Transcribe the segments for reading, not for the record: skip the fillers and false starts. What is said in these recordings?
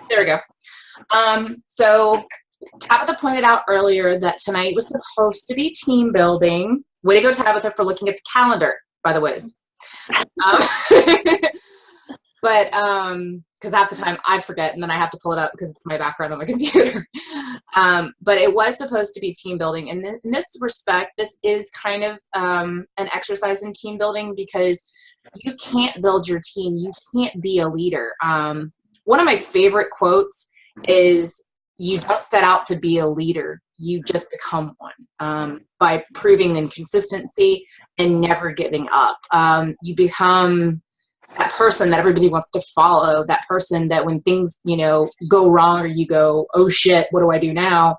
There we go. So Tabitha pointed out earlier that tonight was supposed to be team building. Way to go, Tabitha, for looking at the calendar, by the way. But because half the time I forget and then I have to pull it up because it's my background on my computer. But it was supposed to be team building. And in this respect, this is kind of an exercise in team building because you can't build your team. You can't be a leader. One of my favorite quotes is, you don't set out to be a leader. You just become one by proving inconsistency and never giving up. You become that person that everybody wants to follow, that person that when things, go wrong or you go, oh shit, what do I do now?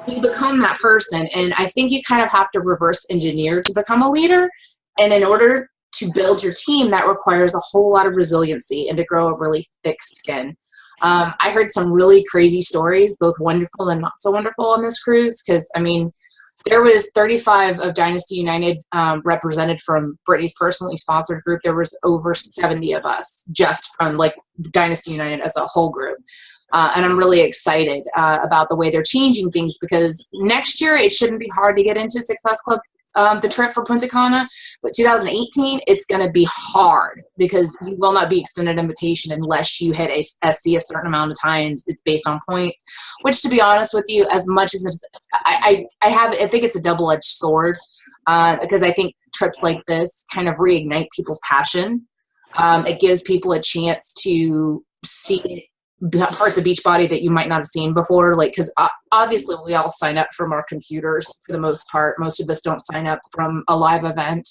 You become that person. And I think you kind of have to reverse engineer to become a leader. And in order to build your team, that requires a whole lot of resiliency and to grow a really thick skin. I heard some really crazy stories, both wonderful and not so wonderful on this cruise. Cause there was 35 of Dynasty United represented from Brittany's personally sponsored group. There was over 70 of us just from like Dynasty United as a whole group. And I'm really excited about the way they're changing things because next year it shouldn't be hard to get into Success Club, the trip for Punta Cana, but 2018, it's going to be hard because you will not be extended invitation unless you hit SC a certain amount of times. It's based on points, which to be honest with you, as much as it's, I think it's a double-edged sword because I think trips like this kind of reignite people's passion. It gives people a chance to see parts of Beachbody that you might not have seen before, like because obviously we all sign up from our computers for the most part. Most of us don't sign up from a live event,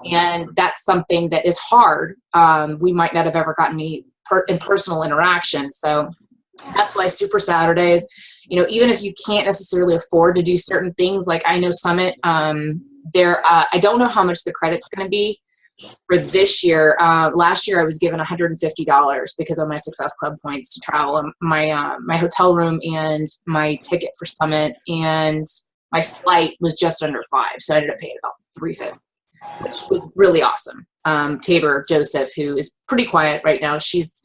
and that's something that is hard. We might not have ever gotten any personal interaction, so that's why Super Saturdays, even if you can't necessarily afford to do certain things, like I know Summit, I don't know how much the credit's going to be for this year. Last year I was given $150 because of my Success Club points to travel. My hotel room and my ticket for Summit and my flight was just under $5, so I ended up paying about $350, which was really awesome. Tabor Joseph, who is pretty quiet right now, she's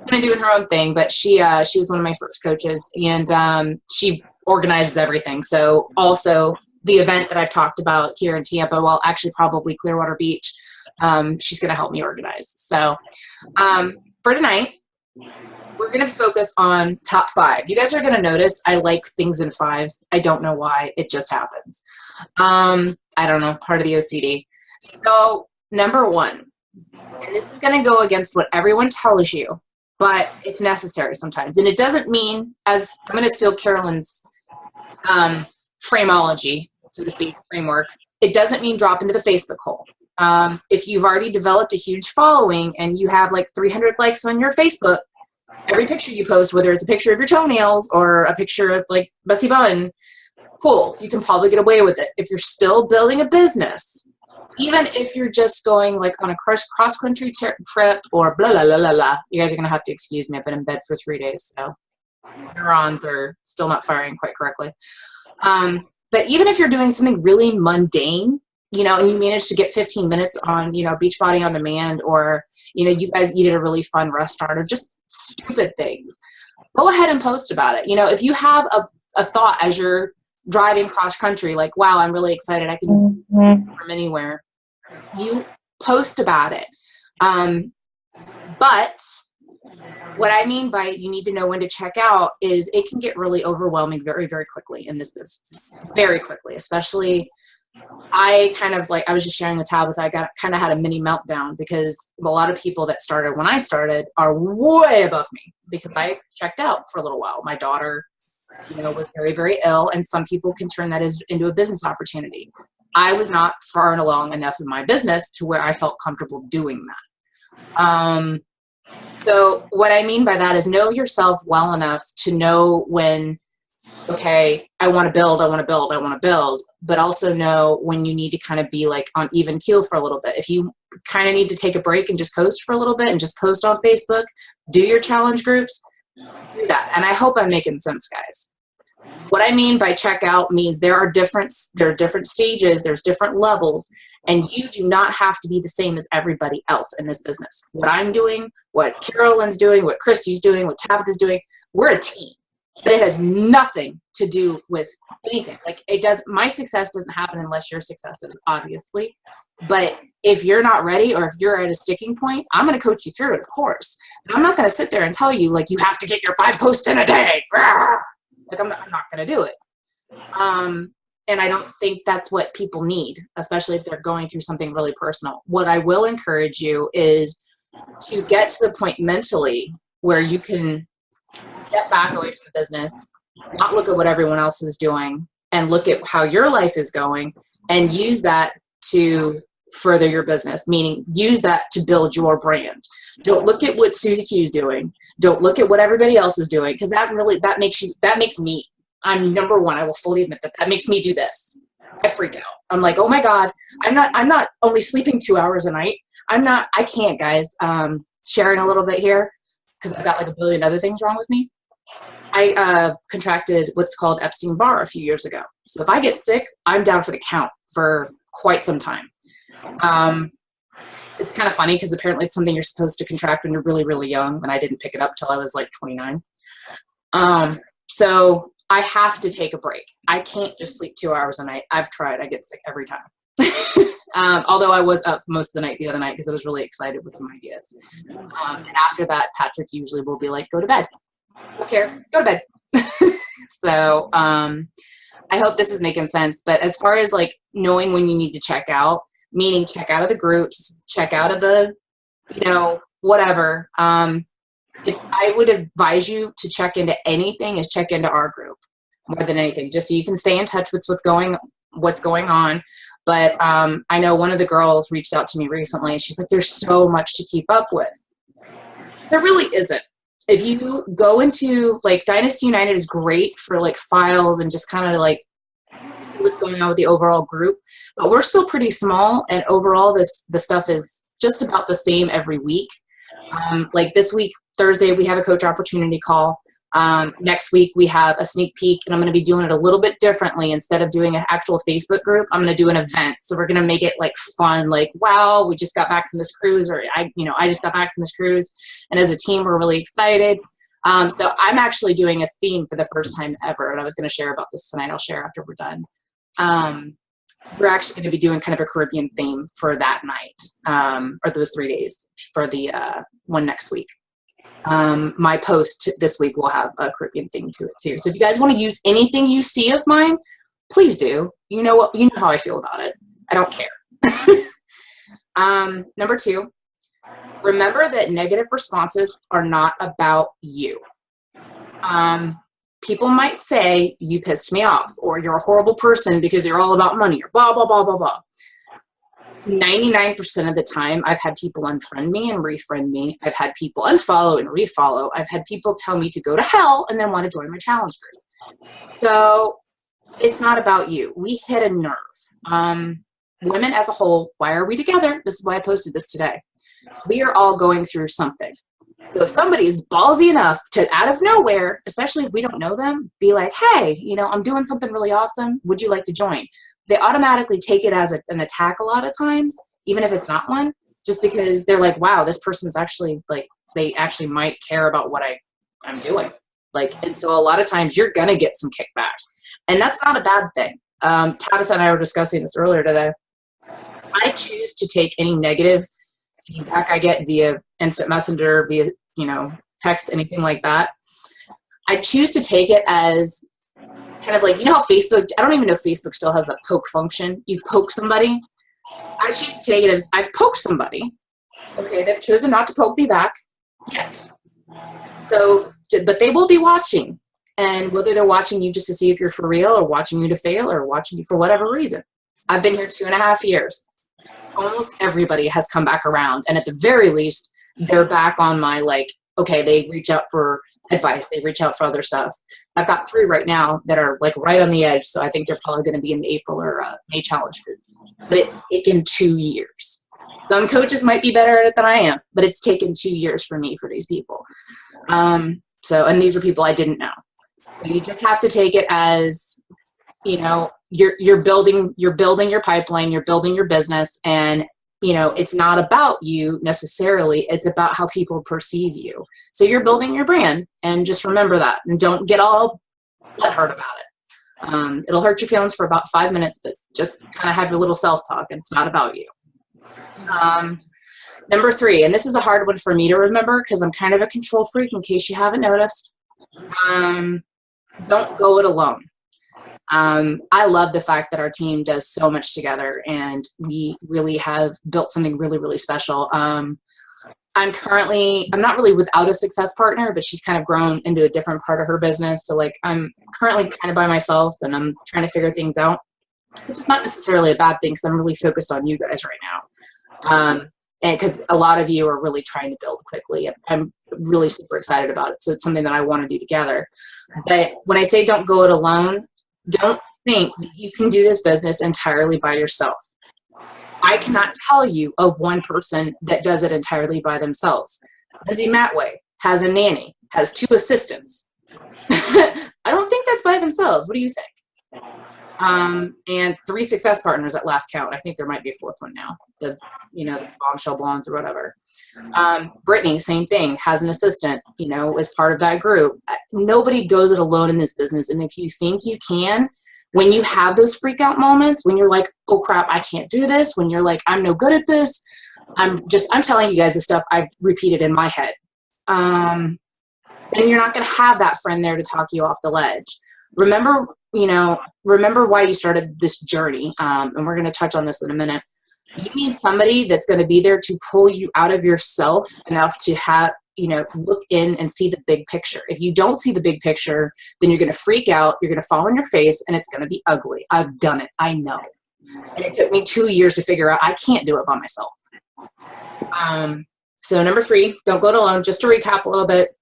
kind of doing her own thing, but she was one of my first coaches, and she organizes everything. So also the event that I've talked about here in Tampa, well, actually probably Clearwater Beach, she's going to help me organize. So for tonight, we're going to focus on top 5. You guys are going to notice I like things in 5s. I don't know why. It just happens. I don't know, part of the OCD. So number 1, and this is going to go against what everyone tells you, but it's necessary sometimes. And it doesn't mean, as I'm going to steal Carolyn's frameology, so to speak, framework, it doesn't mean drop into the Facebook hole. If you've already developed a huge following and you have like 300 likes on your Facebook, every picture you post, whether it's a picture of your toenails or a picture of like Bessie Button, cool, you can probably get away with it. If you're still building a business, even if you're just going like on a cross-country trip or blah, blah, blah, blah, blah, you guys are going to have to excuse me. I've been in bed for 3 days, so neurons are still not firing quite correctly. But even if you're doing something really mundane, and you manage to get 15 minutes on, Beachbody on Demand, or, you guys eat at a really fun restaurant, or just stupid things, go ahead and post about it. If you have a thought as you're driving cross country, like, wow, I'm really excited, I can from anywhere, you post about it. But what I mean by you need to know when to check out is it can get really overwhelming very, very quickly in this business. Very quickly, especially I was just sharing with Tabitha, I kind of had a mini meltdown because a lot of people that started when I started are way above me because I checked out for a little while. My daughter, was very, very ill, and some people can turn that into a business opportunity. I was not far along enough in my business to where I felt comfortable doing that. So what I mean by that is know yourself well enough to know when, okay, I want to build, but also know when you need to kind of be like on even keel for a little bit. If you kind of need to take a break and just coast for a little bit and just post on Facebook, do your challenge groups, do that. And I hope I'm making sense, guys. What I mean by check out means there are different stages, there's different levels, And you do not have to be the same as everybody else in this business. What I'm doing, what Carolyn's doing, what Christy's doing, what Tabitha's doing, we're a team. But it has nothing to do with anything. Like, it does, my success doesn't happen unless your success does, obviously. But if you're not ready, or if you're at a sticking point, I'm going to coach you through it, of course. But I'm not going to sit there and tell you, like, you have to get your 5 posts in a day. Like, I'm not going to do it. And I don't think that's what people need, especially if they're going through something really personal. What I will encourage you is to get to the point mentally where you can step back away from the business, not look at what everyone else is doing, and look at how your life is going, and use that to further your business, meaning use that to build your brand. Don't look at what Susie Q is doing. Don't look at what everybody else is doing, because that makes me, I'm number one. I will fully admit that makes me do this. I freak out. I'm like, oh my God, I'm not only sleeping 2 hours a night. I can't, guys. Sharing a little bit here, because I've got like a billion other things wrong with me. I contracted what's called Epstein-Barr a few years ago. So if I get sick, I'm down for the count for quite some time. It's kind of funny because apparently it's something you're supposed to contract when you're really, really young, and I didn't pick it up till I was like 29. So I have to take a break. I can't just sleep 2 hours a night. I've tried. I get sick every time. Although I was up most of the night the other night because I was really excited with some ideas. And after that, Patrick usually will be like, go to bed. Don't care. Go to bed. So I hope this is making sense. But as far as like knowing when you need to check out, meaning check out of the groups, check out of the, whatever. If I would advise you to check into anything, is check into our group more than anything, just so you can stay in touch with what's going on. But I know one of the girls reached out to me recently, and she's like, there's so much to keep up with. There really isn't. If you go into, like, Dynasty United is great for like files and just kind of like see what's going on with the overall group, but we're still pretty small, and overall the stuff is just about the same every week. Like this week, Thursday, we have a coach opportunity call. Next week, we have a sneak peek, and I'm going to be doing it a little bit differently. Instead of doing an actual Facebook group, I'm going to do an event. So we're going to make it like fun, like, wow, we just got back from this cruise, or I just got back from this cruise. And as a team, we're really excited. So I'm actually doing a theme for the first time ever, and I was going to share about this tonight. I'll share after we're done. We're actually going to be doing kind of a Caribbean theme for that night, or those 3 days for the one next week. My post this week will have a Caribbean theme to it too. So if you guys want to use anything you see of mine, please do. You know how I feel about it. I don't care. Number 2, remember that negative responses are not about you. People might say, you pissed me off, or you're a horrible person because you're all about money, or blah, blah, blah, blah, blah. 99% of the time, I've had people unfriend me and refriend me. I've had people unfollow and refollow. I've had people tell me to go to hell and then want to join my challenge group. So it's not about you. We hit a nerve. Women as a whole, why are we together? This is why I posted this today. We are all going through something. So if somebody is ballsy enough to, out of nowhere, especially if we don't know them, be like, hey, I'm doing something really awesome. Would you like to join? They automatically take it as an attack a lot of times, even if it's not one, just because they're like, wow, this person's actually like, they actually might care about what I'm doing. Like, and so a lot of times you're going to get some kickback, and that's not a bad thing. Tabitha and I were discussing this earlier today. I choose to take any negative feedback I get via instant messenger, via, text, anything like that. I choose to take it as kind of like, how Facebook, I don't even know if Facebook still has that poke function. You poke somebody. I choose to take it as, I've poked somebody. Okay, they've chosen not to poke me back yet. So, but they will be watching. And whether they're watching you just to see if you're for real, or watching you to fail, or watching you for whatever reason. I've been here 2.5 years. Almost everybody has come back around. And at the very least, they're back on my, like, okay, they reach out for advice. They reach out for other stuff. I've got 3 right now that are like right on the edge. So I think they're probably going to be in the April or May challenge groups. But it's taken 2 years. Some coaches might be better at it than I am, but it's taken 2 years for me for these people. And these are people I didn't know. So you just have to take it as, you're building your pipeline, you're building your business, and it's not about you necessarily, it's about how people perceive you. So you're building your brand, and just remember that, and don't get all butthurt about it. It'll hurt your feelings for about 5 minutes, but just kind of have your little self-talk. It's not about you. Number 3, and this is a hard one for me to remember because I'm kind of a control freak, in case you haven't noticed. Don't go it alone. I love the fact that our team does so much together, and we really have built something really, really special. I'm not really without a success partner, but she's kind of grown into a different part of her business. So like, I'm currently kind of by myself, and I'm trying to figure things out, which is not necessarily a bad thing because I'm really focused on you guys right now. And because a lot of you are really trying to build quickly. I'm really super excited about it. So it's something that I want to do together. But when I say don't go it alone, don't think that you can do this business entirely by yourself. I cannot tell you of one person that does it entirely by themselves. Lindsay Matway has a nanny, has 2 assistants. I don't think that's by themselves. What do you think? And 3 success partners at last count. I think there might be a 4th one now. The Bombshell Blondes or whatever. Brittany, same thing, has an assistant, as part of that group. Nobody goes it alone in this business. And if you think you can, when you have those freak out moments, when you're like, oh crap, I can't do this. When you're like, I'm no good at this. I'm telling you guys the stuff I've repeated in my head. And you're not going to have that friend there to talk you off the ledge. Remember why you started this journey. And we're going to touch on this in a minute. You need somebody that's going to be there to pull you out of yourself enough to have, look in and see the big picture. If you don't see the big picture, then you're going to freak out. You're going to fall on your face, and it's going to be ugly. I've done it. I know. And it took me 2 years to figure out I can't do it by myself. So number 3, don't go it alone. Just to recap a little bit.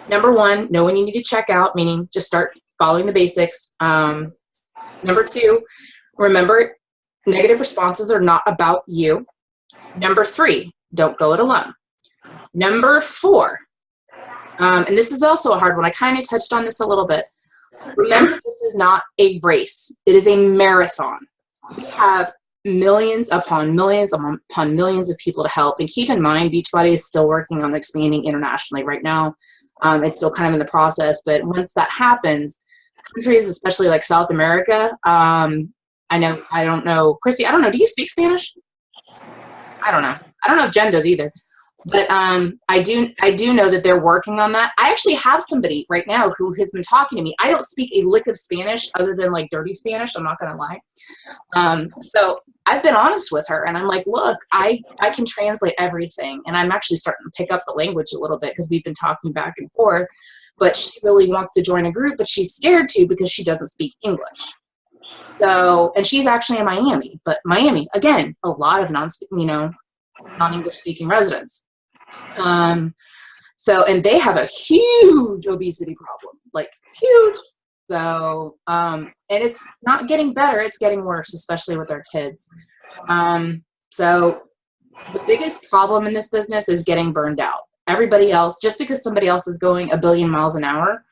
Number 1, know when you need to check out, meaning just start following the basics. Number 2, remember, negative responses are not about you. Number 3, don't go it alone. Number 4, and this is also a hard one. I kind of touched on this a little bit. Remember, this is not a race. It is a marathon. We have millions upon millions upon millions of people to help. And keep in mind, Beachbody is still working on expanding internationally right now. It's still kind of in the process. But once that happens, countries, especially like South America, I don't know. Christy, I don't know. Do you speak Spanish? I don't know. I don't know if Jen does either. But I do know that they're working on that. I actually have somebody right now who has been talking to me. I don't speak a lick of Spanish other than like dirty Spanish. I'm not going to lie. So I've been honest with her, and I'm like, look, I can translate everything. And I'm actually starting to pick up the language a little bit because we've been talking back and forth. But she really wants to join a group, but she's scared to because she doesn't speak English. So, and she's actually in Miami, but Miami, again, a lot of non-English speaking residents. And they have a huge obesity problem, like huge. So, and it's not getting better, it's getting worse, especially with our kids. So the biggest problem in this business is getting burned out. Everybody else, just because somebody else is going 1 billion miles an hour,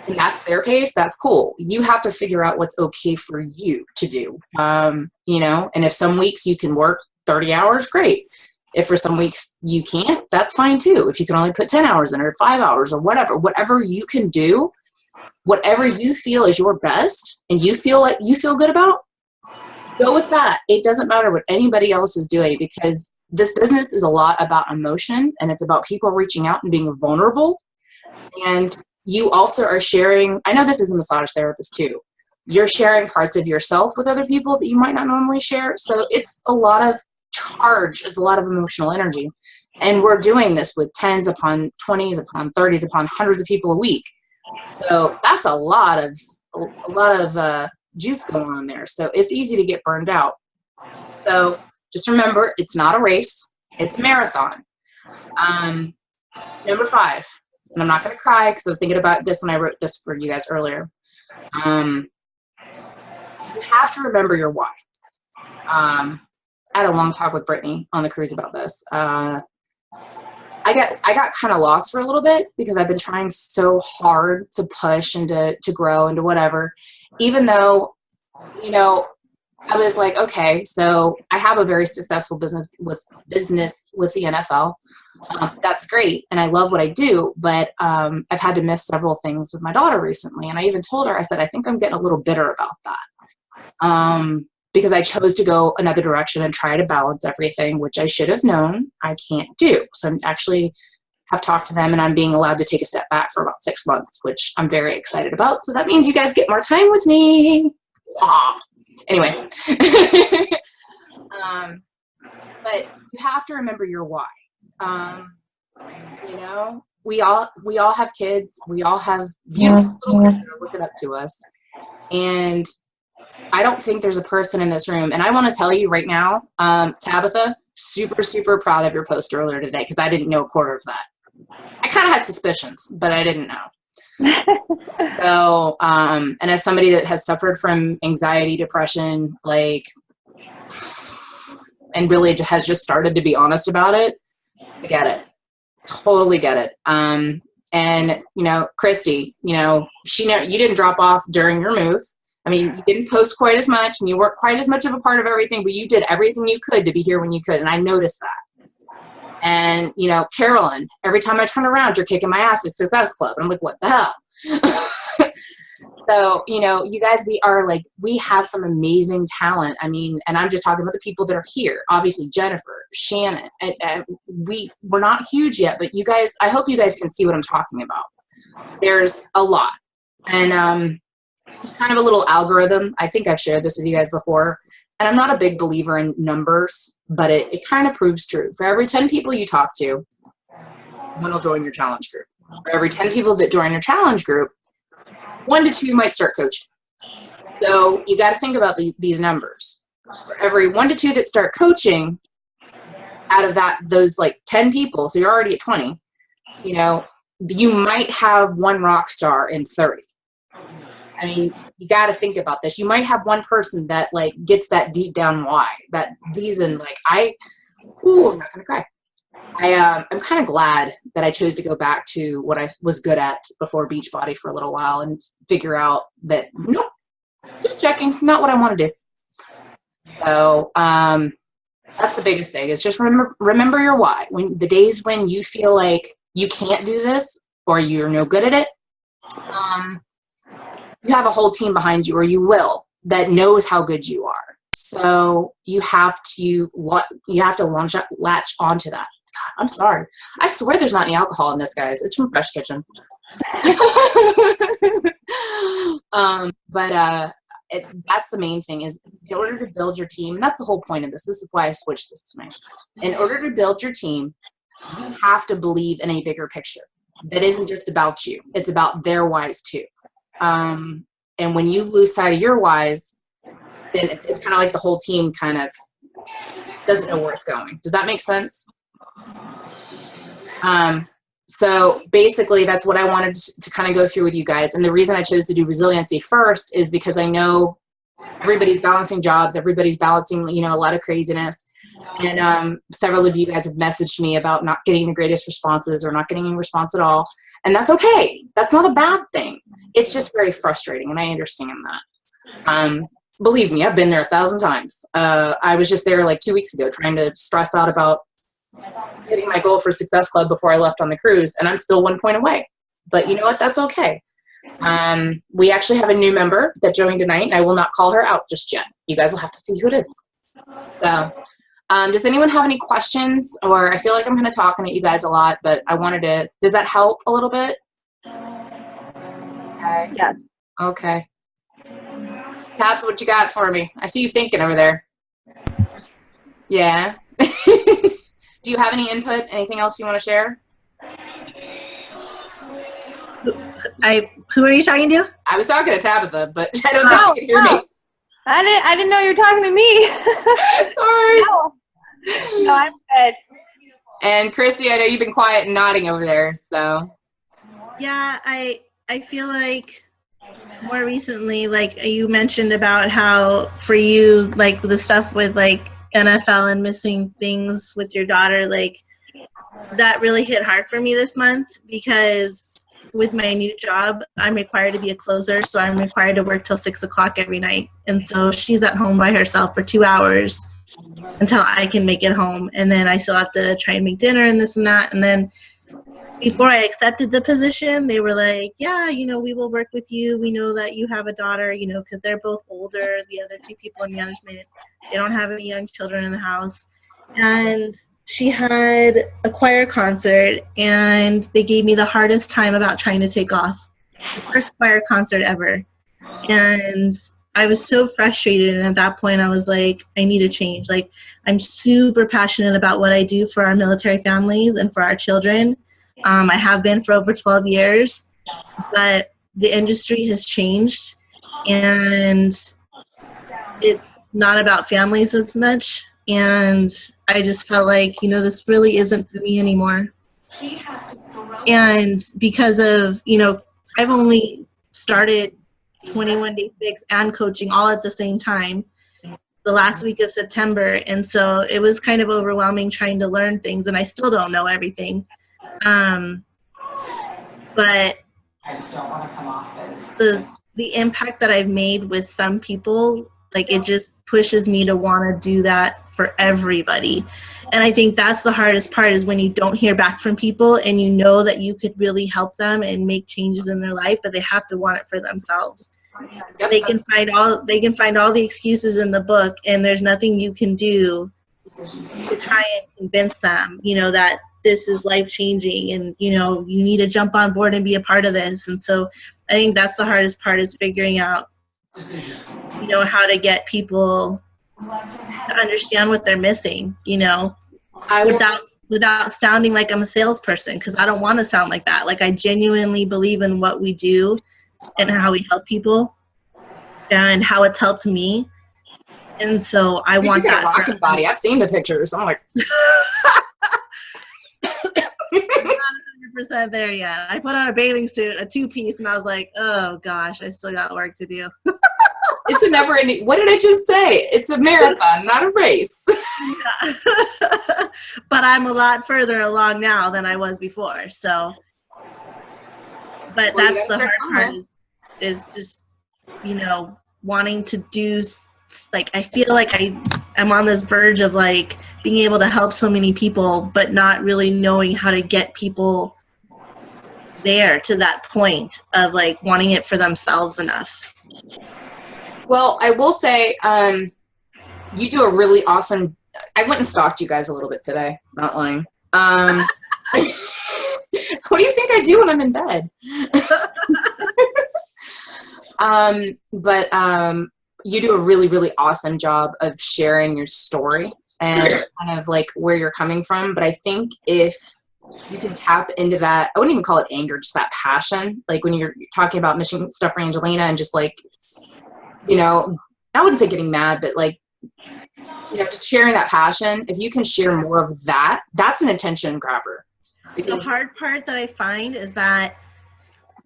and that's their pace, that's cool. You have to figure out what's okay for you to do. And if some weeks you can work 30 hours, great. If for some weeks you can't, that's fine too. If you can only put 10 hours in or 5 hours or whatever you can do, whatever you feel is your best and you feel good about, go with that. It doesn't matter what anybody else is doing, because this business is a lot about emotion, and it's about people reaching out and being vulnerable. And you also are sharing, I know this is a massage therapist too, you're sharing parts of yourself with other people that you might not normally share. So it's a lot of charge, it's a lot of emotional energy. And we're doing this with 10s upon 20s upon 30s upon hundreds of people a week. So that's a lot of juice going on there. So it's easy to get burned out. So just remember, it's not a race, it's a marathon. Number 5, and I'm not going to cry because I was thinking about this when I wrote this for you guys earlier. You have to remember your why. I had a long talk with Brittany on the cruise about this. I got kind of lost for a little bit because I've been trying so hard to push and to grow and to whatever, even though you know, I was like, okay, so I have a very successful business with the NFL. That's great, and I love what I do, but I've had to miss several things with my daughter recently, and I even told her, I said, I think I'm getting a little bitter about that, because I chose to go another direction and try to balance everything, which I should have known I can't do. So I'm actually have talked to them, and I'm being allowed to take a step back for about 6 months, which I'm very excited about. So that means you guys get more time with me. Anyway, but you have to remember your why. You know, we all have kids. We all have beautiful little kids that are looking up to us. And I don't think there's a person in this room. And I want to tell you right now, Tabitha, super, super proud of your post earlier today, because I didn't know a quarter of that. I kind of had suspicions, but I didn't know. So, and as somebody that has suffered from anxiety, depression, like, and really has just started to be honest about it, I get it. Totally get it. And, you know, Christy, you know, you didn't drop off during your move. I mean, you didn't post quite as much, and you weren't quite as much of a part of everything, but you did everything you could to be here when you could, and I noticed that. And, you know, Carolyn, every time I turn around, you're kicking my ass at Success Club. And I'm like, what the hell? So, you know, you guys, we have some amazing talent. I mean, and I'm just talking about the people that are here. Obviously, Jennifer, Shannon, and we're not huge yet, but you guys, I hope you guys can see what I'm talking about. There's a lot. And there's kind of a little algorithm. I think I've shared this with you guys before. And I'm not a big believer in numbers, but it kind of proves true. For every 10 people you talk to, one will join your challenge group. For every 10 people that join your challenge group, 1 to 2 might start coaching. So you got to think about these numbers. For every 1 to 2 that start coaching, out of those like 10 people, so you're already at 20, you know, you might have 1 rock star in 30. I mean, you got to think about this. You might have 1 person that like gets that deep down why, that reason. Like I'm not gonna cry. I'm kind of glad that I chose to go back to what I was good at before Beachbody for a little while and figure out that nope, just checking, not what I want to do. So that's the biggest thing. Is just remember your why. When the days when you feel like you can't do this or you're no good at it. You have a whole team behind you, or you will, that knows how good you are. So you have to latch onto that. God, I'm sorry. I swear there's not any alcohol in this, guys. It's from Fresh Kitchen. That's the main thing, is in order to build your team, and that's the whole point of this. This is why I switched this tonight. In order to build your team, you have to believe in a bigger picture that isn't just about you. It's about their whys too. And when you lose sight of your whys, then it's kind of like the whole team kind of doesn't know where it's going. Does that make sense? So basically that's what I wanted to kind of go through with you guys. And the reason I chose to do resiliency first is because I know everybody's balancing jobs. Everybody's balancing, you know, a lot of craziness. And several of you guys have messaged me about not getting the greatest responses or not getting any response at all. And that's okay. That's not a bad thing. It's just very frustrating, and I understand that. Believe me, I've been there 1,000 times. I was just there like 2 weeks ago trying to stress out about hitting my goal for Success Club before I left on the cruise, and I'm still 1 point away. But you know what? That's okay. We actually have a new member that joined tonight, and I will not call her out just yet. You guys will have to see who it is. So does anyone have any questions? Or I feel like I'm kind of talking at you guys a lot, but I wanted to, does that help a little bit? Okay. Yes. Okay. Cass, what you got for me? I see you thinking over there. Yeah. Do you have any input? Anything else you want to share? Who are you talking to? I was talking to Tabitha, but I don't think she can hear me. I didn't know you were talking to me. Sorry. No, I'm good. And Christy, I know you've been quiet and nodding over there, so. Yeah, I feel like more recently, like you mentioned about how for you, like the stuff with like NFL and missing things with your daughter, like that really hit hard for me this month, because with my new job, I'm required to be a closer, so I'm required to work till 6 o'clock every night. And so she's at home by herself for 2 hours until I can make it home. And then I still have to try and make dinner and this and that. And then before I accepted the position, they were like, yeah, you know, we will work with you. We know that you have a daughter, you know, because they're both older. The other two people in management, they don't have any young children in the house. And she had a choir concert, and they gave me the hardest time about trying to take off. The first choir concert ever. And I was so frustrated, and at that point I was like, I need a change. Like, I'm super passionate about what I do for our military families and for our children. I have been for over 12 years, but the industry has changed, and it's not about families as much. And I just felt like, you know, this really isn't for me anymore. And because of, you know, I've only started 21 Day Fix and coaching all at the same time the last week of September. And so it was kind of overwhelming trying to learn things, and I still don't know everything. But I just don't want to come off as the impact that I've made with some people, like, it just pushes me to want to do that for everybody. And I think that's the hardest part, is when you don't hear back from people and you know that you could really help them and make changes in their life, but they have to want it for themselves. Yep, They can find all the excuses in the book, and there's nothing you can do to try and convince them, you know, that this is life changing, and, you know, you need to jump on board and be a part of this. And so I think that's the hardest part, is figuring out, you know, how to get people to understand what they're missing, you know, without sounding like I'm a salesperson, because I don't want to sound like that. Like, I genuinely believe in what we do and how we help people and how it's helped me. And so I want that for rocking body. I've seen the pictures. I'm like, I'm not 100% there yet. I put on a bathing suit, a 2-piece, and I was like, oh gosh, I still got work to do. it's a never ending. What did I just say? It's a marathon, not a race. Yeah. But I'm a lot further along now than I was before. So, but Well, that's the hard part, is just, you know, wanting to do, like, I feel like I'm on this verge of, like, being able to help so many people, but not really knowing how to get people there to that point of, like, wanting it for themselves enough. Well, I will say, you do a really awesome. I went and stalked you guys a little bit today. Not lying. What do you think I do when I'm in bed? But you do a really, really awesome job of sharing your story and kind of like where you're coming from. But I think if you can tap into that, I wouldn't even call it anger, just that passion. Like when you're talking about mission stuff for Angelina and just like, you know, I wouldn't say getting mad, but like, you know, just sharing that passion. If you can share more of that, that's an attention grabber. The hard part that I find is that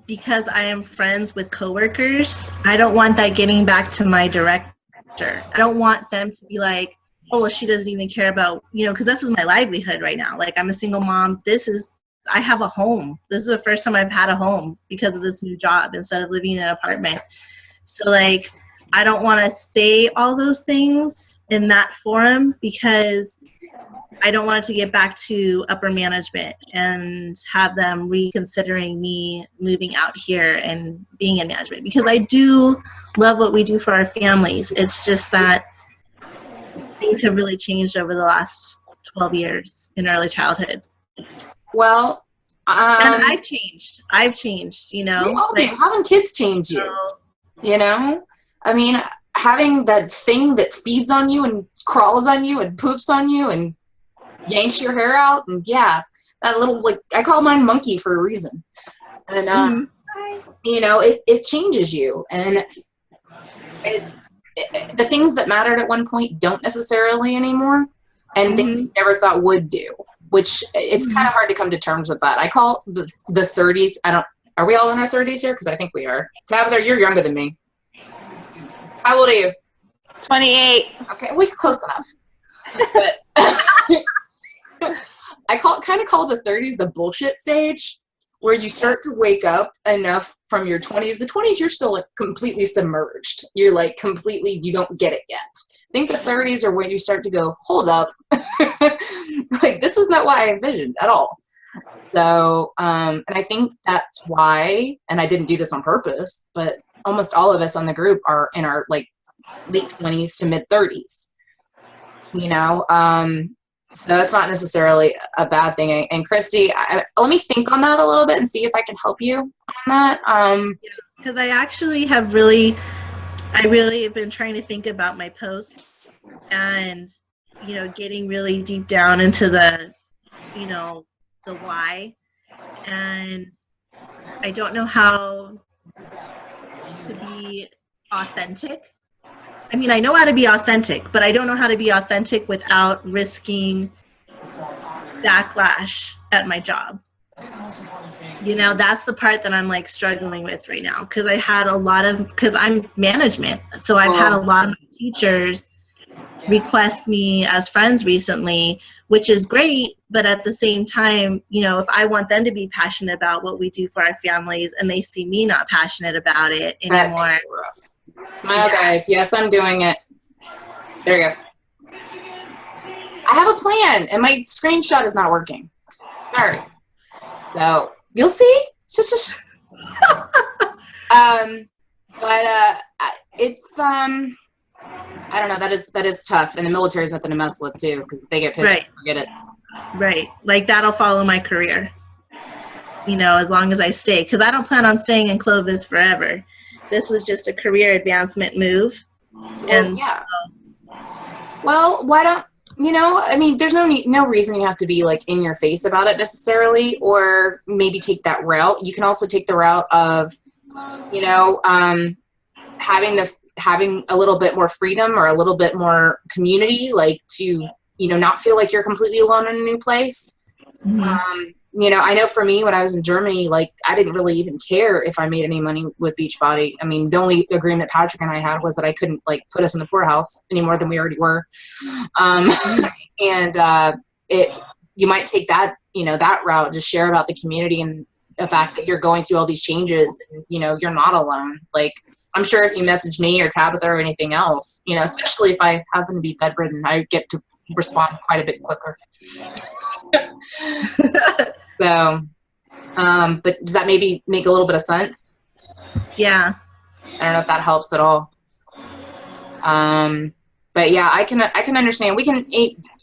because I am friends with coworkers, I don't want that getting back to my director. I don't want them to be like, oh, well, she doesn't even care about, you know, because this is my livelihood right now. Like, I'm a single mom. I have a home. This is the first time I've had a home because of this new job instead of living in an apartment. So, like, I don't want to say all those things in that forum because I don't want it to get back to upper management and have them reconsidering me moving out here and being in management, because I do love what we do for our families. It's just that things have really changed over the last 12 years in early childhood. Well, and I've changed, you know. We all do. Having kids change you, you know? I mean, having that thing that feeds on you and crawls on you and poops on you and yanks your hair out, and yeah, that little, like, I call mine Monkey for a reason. And you know, it changes you, and the things that mattered at one point don't necessarily anymore, and things you never thought would do, which it's kind of hard to come to terms with that. I call the 30s. Are we all in our 30s here? Because I think we are. Tabitha, you're younger than me. How old are you? 28. Okay, well, you're close enough. But I kind of call the 30s the bullshit stage, where you start to wake up enough from your 20s. The 20s, you're still like completely submerged. You're like completely, you don't get it yet. I think the 30s are when you start to go, hold up. Like, this is not what I envisioned at all. So, and I think that's why, and I didn't do this on purpose, but almost all of us on the group are in our like late 20s to mid 30s, you know? So it's not necessarily a bad thing. And Christy, let me think on that a little bit and see if I can help you on that. Because I actually have really have been trying to think about my posts and, you know, getting really deep down into the, you know, the why. And I don't know how to be authentic. I mean, I know how to be authentic, but I don't know how to be authentic without risking backlash at my job. You know, that's the part that I'm like struggling with right now, because I had a lot of, because I'm management, so I've had a lot of teachers request me as friends recently, which is great, but at the same time, you know, if I want them to be passionate about what we do for our families and they see me not passionate about it anymore. That makes it rough. Well, guys, yes, I'm doing it. There you go. I have a plan, and my screenshot is not working. All right. So, you'll see. Shush. But it's, I don't know, that is tough. And the military is nothing to mess with, too, because if they get pissed, forget it. Right. Like, that'll follow my career, you know, as long as I stay. Because I don't plan on staying in Clovis forever. This was just a career advancement move. And yeah. Well, why don't, you know, I mean, there's no reason you have to be like in your face about it necessarily, or maybe take that route. You can also take the route of, you know, having a little bit more freedom or a little bit more community, like to, you know, not feel like you're completely alone in a new place. Mm-hmm. You know, I know for me, when I was in Germany, like, I didn't really even care if I made any money with Beachbody. I mean, the only agreement Patrick and I had was that I couldn't, like, put us in the poorhouse any more than we already were. And you might take that, you know, that route, just share about the community and the fact that you're going through all these changes, and, you know, you're not alone. Like, I'm sure if you message me or Tabitha or anything else, you know, especially if I happen to be bedridden, I get to respond quite a bit quicker. So, but does that maybe make a little bit of sense? Yeah. I don't know if that helps at all. But yeah, I can understand. We can,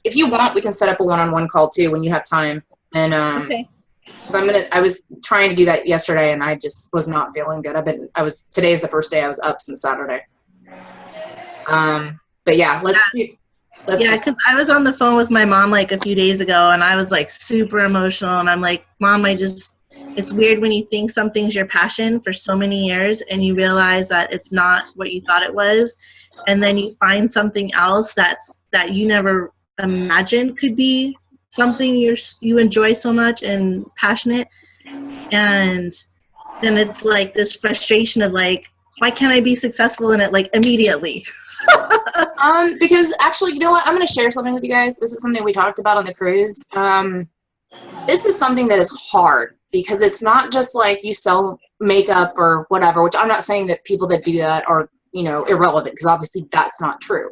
if you want, we can set up a one-on-one call too when you have time. And okay. 'Cause I was trying to do that yesterday, and I just was not feeling good. Today's the first day I was up since Saturday. But yeah, yeah, because I was on the phone with my mom like a few days ago, and I was like super emotional, and I'm like, Mom, it's weird when you think something's your passion for so many years and you realize that it's not what you thought it was, and then you find something else that you never imagined could be something you enjoy so much and passionate, and then it's like this frustration of like, why can't I be successful in it like immediately? Because actually, you know what? I'm going to share something with you guys. This is something we talked about on the cruise. This is something that is hard because it's not just like you sell makeup or whatever, which I'm not saying that people that do that are, you know, irrelevant, because obviously that's not true.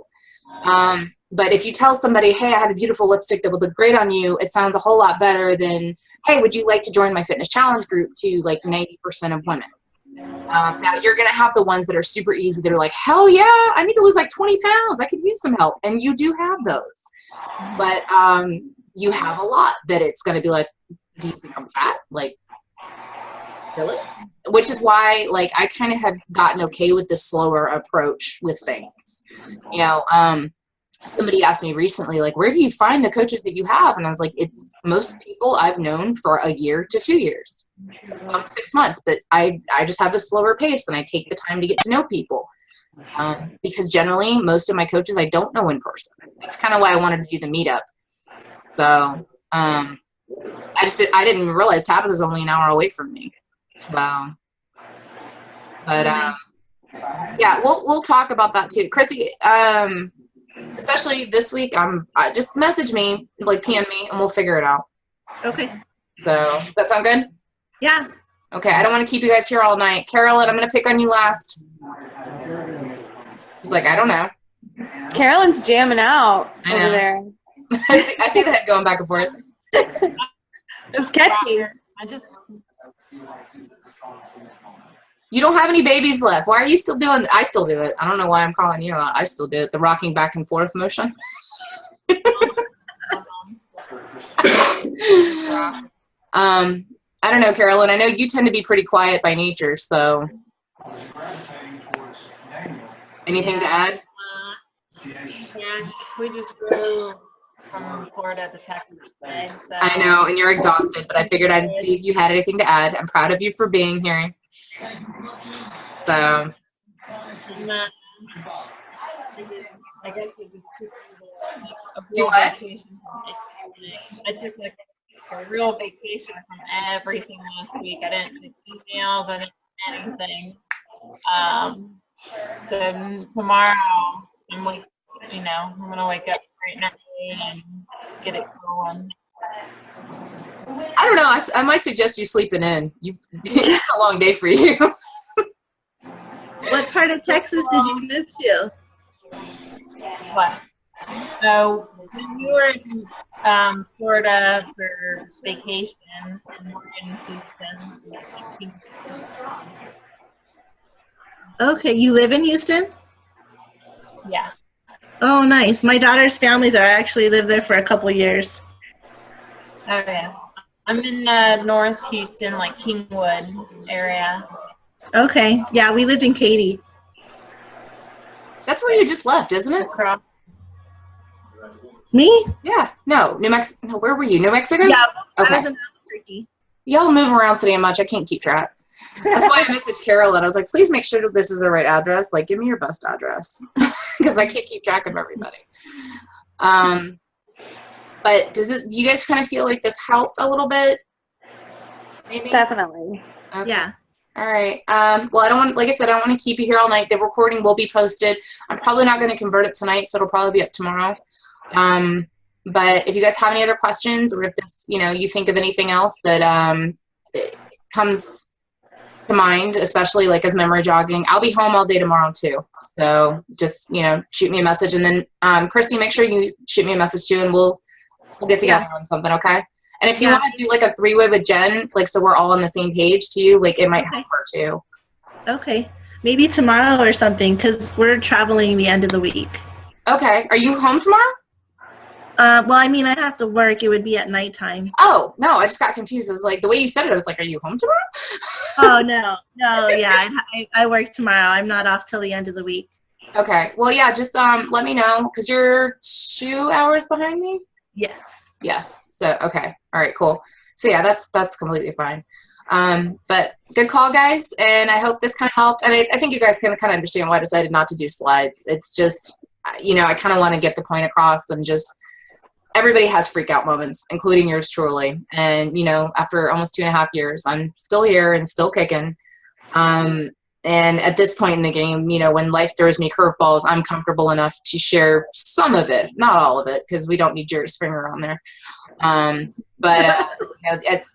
But if you tell somebody, hey, I have a beautiful lipstick that would look great on you, it sounds a whole lot better than, hey, would you like to join my fitness challenge group, to like 90% of women. Now you're going to have the ones that are super easy. They're like, hell yeah, I need to lose like 20 pounds. I could use some help. And you do have those. But you have a lot that it's going to be like, do you think I'm fat? Like, really? Which is why, like, I kind of have gotten okay with the slower approach with things. You know, somebody asked me recently, like, where do you find the coaches that you have? And I was like, it's most people I've known for a year to 2 years. Some 6 months, but I just have a slower pace and I take the time to get to know people. Because generally, most of my coaches I don't know in person. That's kind of why I wanted to do the meetup. So, I didn't realize Tabitha's only an hour away from me. So, but yeah, we'll talk about that too, Chrissy. Especially this week, just message me, like PM me, and we'll figure it out. Okay. So, does that sound good? Yeah. Okay, I don't want to keep you guys here all night. Carolyn, I'm going to pick on you last. She's like, I don't know. Carolyn's jamming out I know. over there. I see the head going back and forth. It's catchy. I just You don't have any babies left. Why are you still doing? I still do it. I don't know why I'm calling you out. I still do it. The rocking back and forth motion. I don't know, Carolyn. I know you tend to be pretty quiet by nature, so. Anything to add? Yeah, we just drove from Florida to Texas today. So I know, and you're exhausted, but I figured I'd see if you had anything to add. I'm proud of you for being here. So. I'm, I guess it was too a Do real what? vacation from everything. I took like a real vacation from everything last week. I didn't take emails. I didn't do anything. So tomorrow, I'm gonna wake up bright and early and get it going. I don't know. I might suggest you sleeping in. It's a long day for you. What part of Texas did you move to? But so when you were in Florida for vacation, and we're in Houston. Okay, you live in Houston? Yeah. Oh, nice. My daughter's families are actually live there for a couple years. Oh yeah. I'm in North Houston, like Kingwood area. Okay, yeah, we lived in Katy. That's where you just left, isn't it? Across. Me? Yeah. No, New Mexico. No, where were you? New Mexico? Yeah, I Okay. was in Albuquerque. Y'all move around so damn much. I can't keep track. That's why I messaged Carol and I was like, please make sure that this is the right address. Like, give me your best address because I can't keep track of everybody. But do you guys kind of feel like this helped a little bit? Maybe. Definitely. Okay. Yeah. All right. Well, I don't want, like I said, I don't want to keep you here all night. The recording will be posted. I'm probably not going to convert it tonight, so it'll probably be up tomorrow. But if you guys have any other questions, or if this, you think of anything else that comes to mind, especially like as memory jogging, I'll be home all day tomorrow too. So just shoot me a message, and then Christy, make sure you shoot me a message too, and we'll get together on something, okay? And if you want to do like a 3-way with Jen, like so we're all on the same page too, like it might help her too. Okay, maybe tomorrow or something, because we're traveling the end of the week. Okay, are you home tomorrow? Well, I mean, I have to work. It would be at nighttime. Oh, no, I just got confused. I was like, the way you said it, I was like, are you home tomorrow? Oh, no, yeah, I work tomorrow. I'm not off till the end of the week. Okay, well, yeah, just let me know, because you're 2 hours behind me? Yes. Yes, so, okay, all right, cool. So, yeah, that's completely fine. But good call, guys, and I hope this kind of helped. And I think you guys can kind of understand why I decided not to do slides. It's just, I kind of want to get the point across, and just everybody has freak out moments, including yours truly. And, after almost 2.5 years, I'm still here and still kicking. And at this point in the game, when life throws me curveballs, I'm comfortable enough to share some of it, not all of it, because we don't need Jerry Springer on there. But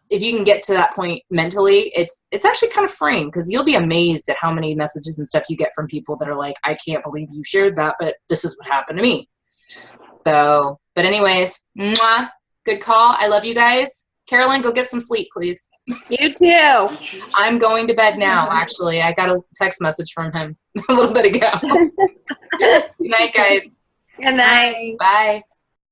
if you can get to that point mentally, it's actually kind of freeing, because you'll be amazed at how many messages and stuff you get from people that are like, I can't believe you shared that, but this is what happened to me. So, but anyways, mwah, good call. I love you guys. Carolyn, go get some sleep, please. You too. I'm going to bed now, actually. I got a text message from him a little bit ago. Good night, guys. Good night. Bye.